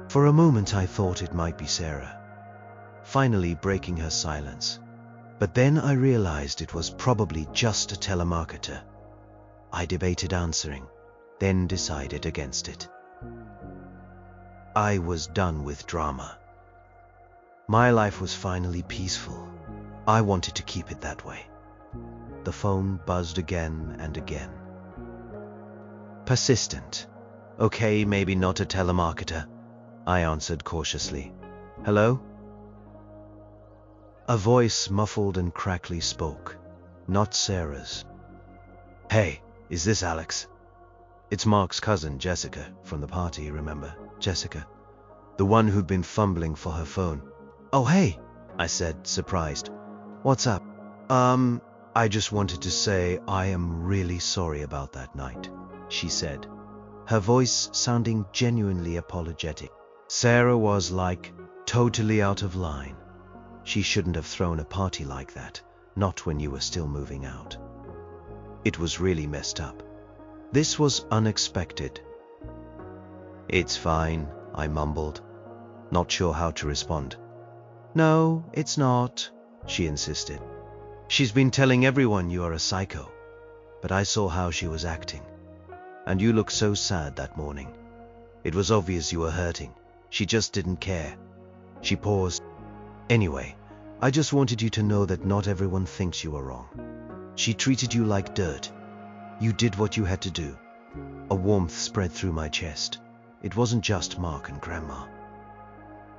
For a moment I thought it might be Sarah, finally breaking her silence. But then I realized it was probably just a telemarketer. I debated answering, then decided against it. I was done with drama. My life was finally peaceful. I wanted to keep it that way. The phone buzzed again and again. Persistent. Okay, maybe not a telemarketer, I answered cautiously. Hello? A voice muffled and crackly spoke, not Sarah's. Hey, is this Alex? It's Mark's cousin, Jessica, from the party, remember? Jessica, the one who'd been fumbling for her phone. Oh, hey, I said, surprised. What's up? I just wanted to say I am really sorry about that night, she said, her voice sounding genuinely apologetic. Sarah was like totally out of line. She shouldn't have thrown a party like that, not when you were still moving out. It was really messed up. This was unexpected. It's fine, I mumbled, not sure how to respond. No, it's not, she insisted. She's been telling everyone you are a psycho, but I saw how she was acting. And you looked so sad that morning. It was obvious you were hurting. She just didn't care. She paused. Anyway, I just wanted you to know that not everyone thinks you are wrong. She treated you like dirt. You did what you had to do. A warmth spread through my chest. It wasn't just Mark and Grandma.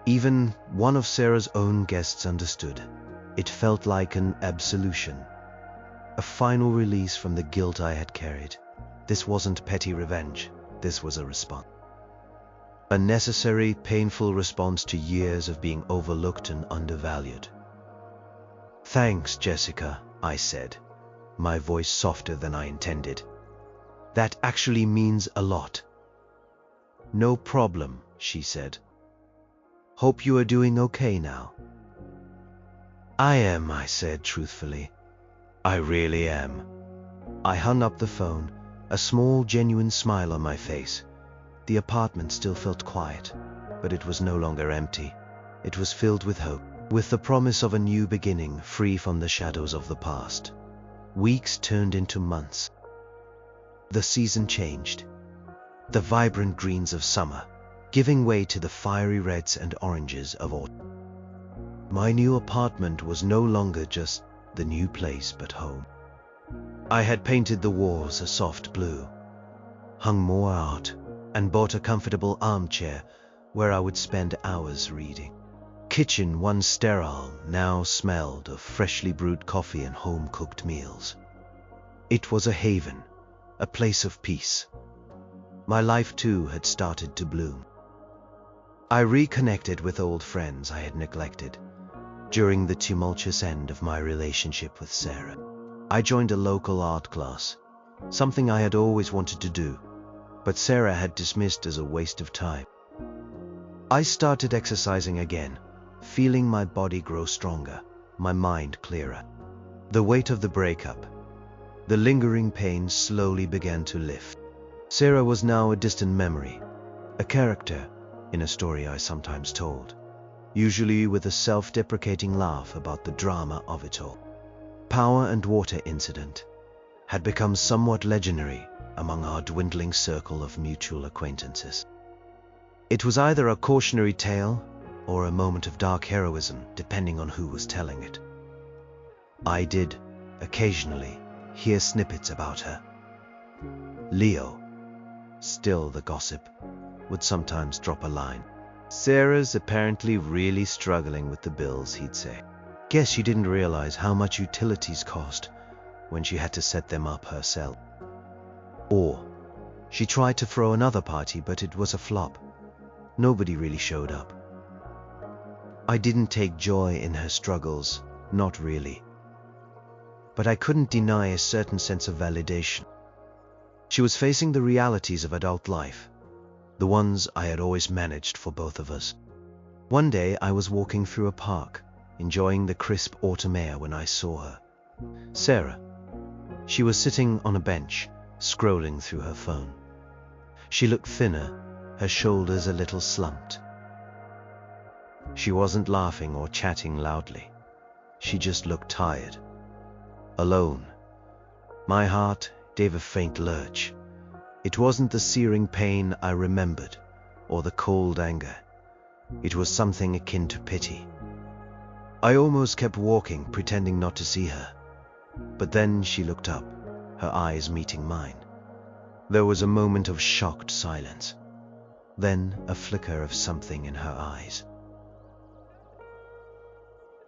Even one of Sarah's own guests understood. It felt like an absolution. A final release from the guilt I had carried. This wasn't petty revenge. This was a response. A necessary, painful response to years of being overlooked and undervalued. Thanks, Jessica, I said, my voice softer than I intended. That actually means a lot. No problem, she said. Hope you are doing okay now. I am, I said truthfully. I really am. I hung up the phone, a small, genuine smile on my face. The apartment still felt quiet, but it was no longer empty. It was filled with hope, with the promise of a new beginning, free from the shadows of the past. Weeks turned into months. The season changed. The vibrant greens of summer, giving way to the fiery reds and oranges of autumn. My new apartment was no longer just the new place, but home. I had painted the walls a soft blue, hung more art, and bought a comfortable armchair where I would spend hours reading. Kitchen, once sterile, now smelled of freshly brewed coffee and home-cooked meals. It was a haven, a place of peace. My life, too, had started to bloom. I reconnected with old friends I had neglected during the tumultuous end of my relationship with Sarah. I joined a local art class, something I had always wanted to do, but Sarah had dismissed as a waste of time. I started exercising again, feeling my body grow stronger, my mind clearer. The weight of the breakup, the lingering pain slowly began to lift. Sarah was now a distant memory, a character in a story I sometimes told, usually with a self-deprecating laugh about the drama of it all. Power and water incident had become somewhat legendary among our dwindling circle of mutual acquaintances. It was either a cautionary tale or a moment of dark heroism, depending on who was telling it. I did, occasionally, hear snippets about her. Leo, still the gossip, would sometimes drop a line. Sarah's apparently really struggling with the bills, he'd say. Guess she didn't realize how much utilities cost when she had to set them up herself. Or, she tried to throw another party, but it was a flop. Nobody really showed up. I didn't take joy in her struggles, not really. But I couldn't deny a certain sense of validation. She was facing the realities of adult life, the ones I had always managed for both of us. One day I was walking through a park, enjoying the crisp autumn air when I saw her. Sarah. She was sitting on a bench, scrolling through her phone. She looked thinner, her shoulders a little slumped. She wasn't laughing or chatting loudly. She just looked tired. Alone. My heart gave a faint lurch. It wasn't the searing pain I remembered, or the cold anger. It was something akin to pity. I almost kept walking, pretending not to see her. But then she looked up, her eyes meeting mine. There was a moment of shocked silence, then a flicker of something in her eyes.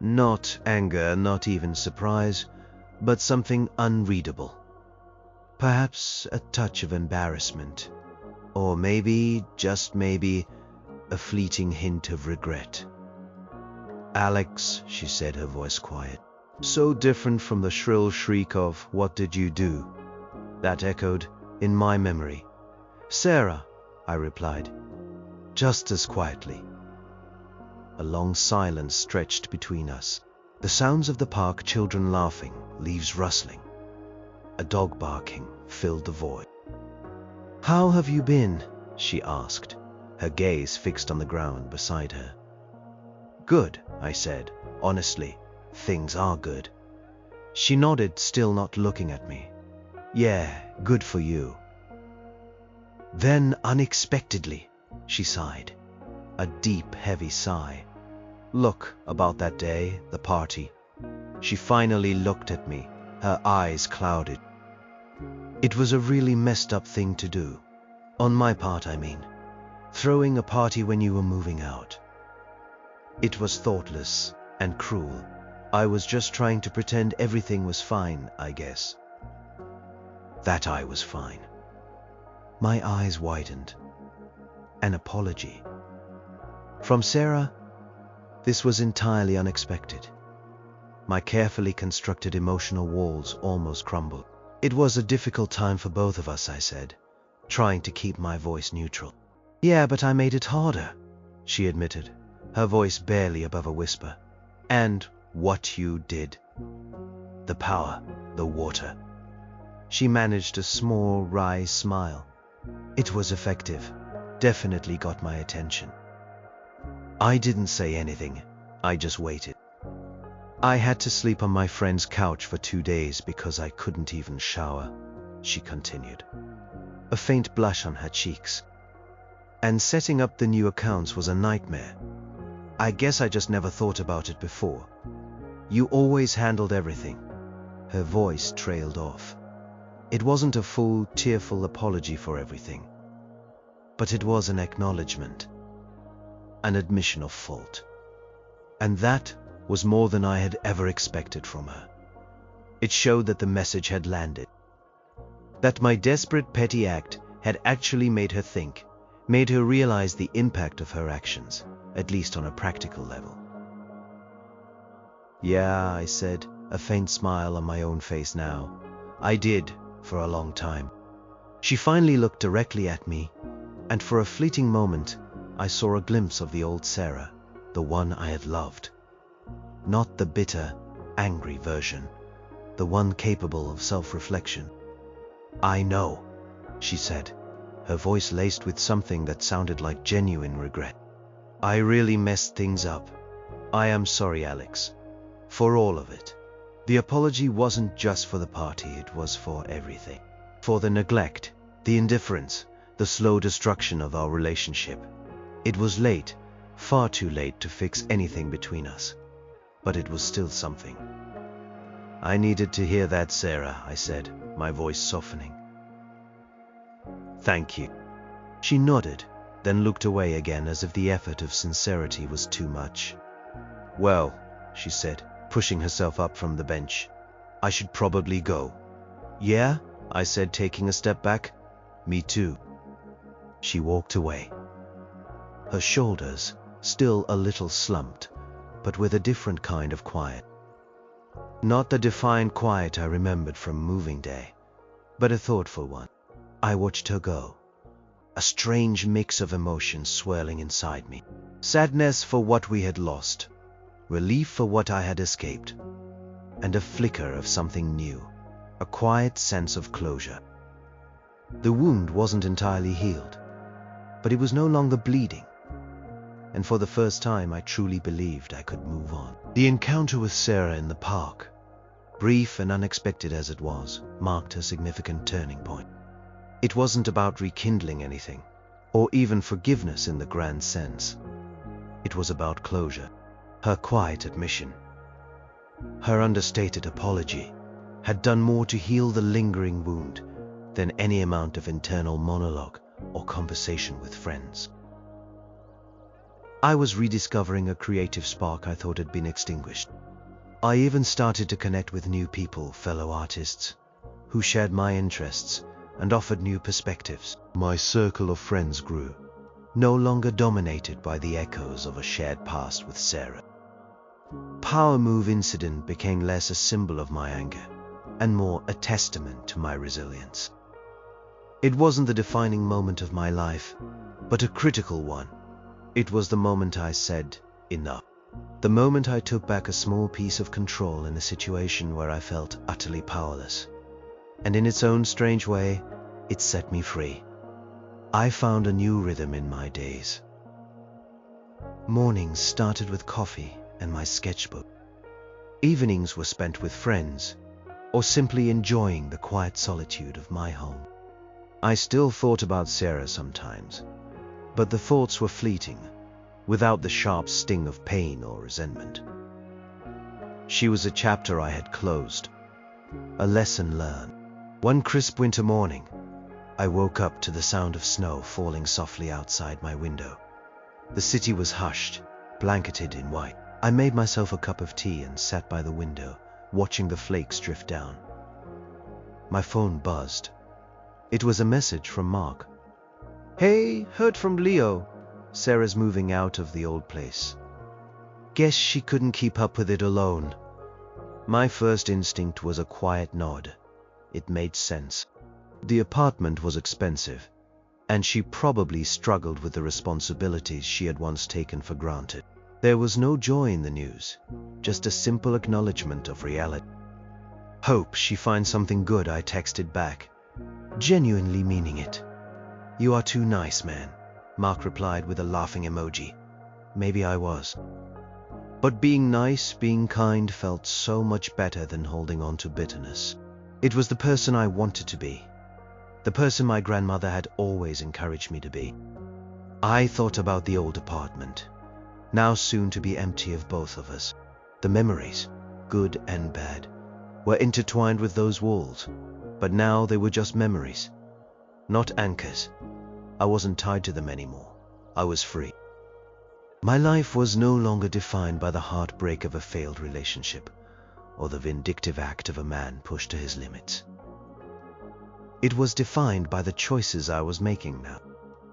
Not anger, not even surprise, but something unreadable. Perhaps a touch of embarrassment, or maybe, just maybe, a fleeting hint of regret. "Alex," she said, her voice quiet, so different from the shrill shriek of "What did you do?" that echoed in my memory. "Sarah," I replied, just as quietly. A long silence stretched between us. The sounds of the park, children laughing, leaves rustling, a dog barking, filled the void. "How have you been?" she asked, her gaze fixed on the ground beside her. "Good," I said, honestly, "things are good." She nodded, still not looking at me. "Yeah, good for you." Then, unexpectedly, she sighed, a deep, heavy sigh. "Look, about that day, the party." She finally looked at me, her eyes clouded. "It was a really messed up thing to do. On my part, I mean. Throwing a party when you were moving out. It was thoughtless and cruel. I was just trying to pretend everything was fine, I guess. That I was fine." My eyes widened. An apology. From Sarah? This was entirely unexpected. My carefully constructed emotional walls almost crumbled. "It was a difficult time for both of us," I said, trying to keep my voice neutral. "Yeah, but I made it harder," she admitted, her voice barely above a whisper. "And what you did. The power, the water." She managed a small, wry smile. "It was effective. Definitely got my attention." I didn't say anything. I just waited. "I had to sleep on my friend's couch for 2 days because I couldn't even shower," she continued, a faint blush on her cheeks. "And setting up the new accounts was a nightmare. I guess I just never thought about it before. You always handled everything." Her voice trailed off. It wasn't a full, tearful apology for everything, but it was an acknowledgement, an admission of fault. And that was more than I had ever expected from her. It showed that the message had landed, that my desperate, petty act had actually made her think, made her realize the impact of her actions, at least on a practical level. "Yeah," I said, a faint smile on my own face now. "I did, for a long time." She finally looked directly at me, and for a fleeting moment, I saw a glimpse of the old Sarah, the one I had loved. Not the bitter, angry version, the one capable of self-reflection. "I know," she said, her voice laced with something that sounded like genuine regret. "I really messed things up. I am sorry, Alex, for all of it." The apology wasn't just for the party, it was for everything. For the neglect, the indifference, the slow destruction of our relationship. It was late, far too late to fix anything between us, but it was still something. "I needed to hear that, Sarah," I said, my voice softening. "Thank you." She nodded, then looked away again as if the effort of sincerity was too much. "Well," she said, pushing herself up from the bench, "I should probably go." "Yeah?" I said, taking a step back. "Me too." She walked away, her shoulders still a little slumped, but with a different kind of quiet. Not the defiant quiet I remembered from moving day, but a thoughtful one. I watched her go, a strange mix of emotions swirling inside me. Sadness for what we had lost, relief for what I had escaped, and a flicker of something new, a quiet sense of closure. The wound wasn't entirely healed, but it was no longer bleeding, and for the first time I truly believed I could move on. The encounter with Sarah in the park, brief and unexpected as it was, marked a significant turning point. It wasn't about rekindling anything, or even forgiveness in the grand sense. It was about closure. Her quiet admission, her understated apology, had done more to heal the lingering wound than any amount of internal monologue or conversation with friends. I was rediscovering a creative spark I thought had been extinguished. I even started to connect with new people, fellow artists, who shared my interests and offered new perspectives. My circle of friends grew, no longer dominated by the echoes of a shared past with Sarah. Power move incident became less a symbol of my anger and more a testament to my resilience. It wasn't the defining moment of my life, but a critical one. It was the moment I said, enough. The moment I took back a small piece of control in a situation where I felt utterly powerless. And in its own strange way, it set me free. I found a new rhythm in my days. Mornings started with coffee and my sketchbook. Evenings were spent with friends, or simply enjoying the quiet solitude of my home. I still thought about Sarah sometimes, but the thoughts were fleeting, without the sharp sting of pain or resentment. She was a chapter I had closed, a lesson learned. One crisp winter morning, I woke up to the sound of snow falling softly outside my window. The city was hushed, blanketed in white. I made myself a cup of tea and sat by the window, watching the flakes drift down. My phone buzzed. It was a message from Mark. "Hey, heard from Leo. Sarah's moving out of the old place. Guess she couldn't keep up with it alone." My first instinct was a quiet nod. It made sense. The apartment was expensive, and she probably struggled with the responsibilities she had once taken for granted. There was no joy in the news, just a simple acknowledgement of reality. "Hope she finds something good," I texted back, genuinely meaning it. "You are too nice, man," Mark replied with a laughing emoji. Maybe I was. But being nice, being kind felt so much better than holding on to bitterness. It was the person I wanted to be, the person my grandmother had always encouraged me to be. I thought about the old apartment, now soon to be empty of both of us. The memories, good and bad, were intertwined with those walls, but now they were just memories, not anchors. I wasn't tied to them anymore. I was free. My life was no longer defined by the heartbreak of a failed relationship or the vindictive act of a man pushed to his limits. It was defined by the choices I was making now.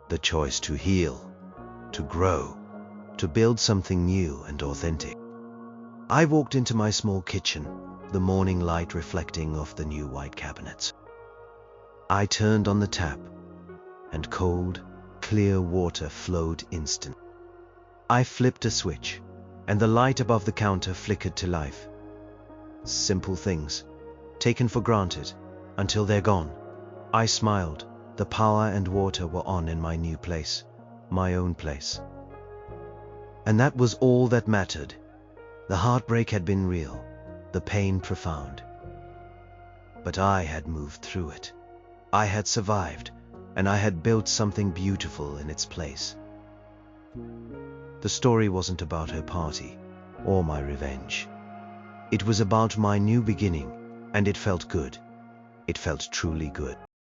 The choice to heal, to grow, to build something new and authentic. I walked into my small kitchen, the morning light reflecting off the new white cabinets. I turned on the tap, and cold, clear water flowed instantly. I flipped a switch, and the light above the counter flickered to life. Simple things, taken for granted, until they're gone. I smiled. The power and water were on in my new place, my own place. And that was all that mattered. The heartbreak had been real, the pain profound. But I had moved through it. I had survived, and I had built something beautiful in its place. The story wasn't about her party or my revenge. It was about my new beginning, and it felt good. It felt truly good.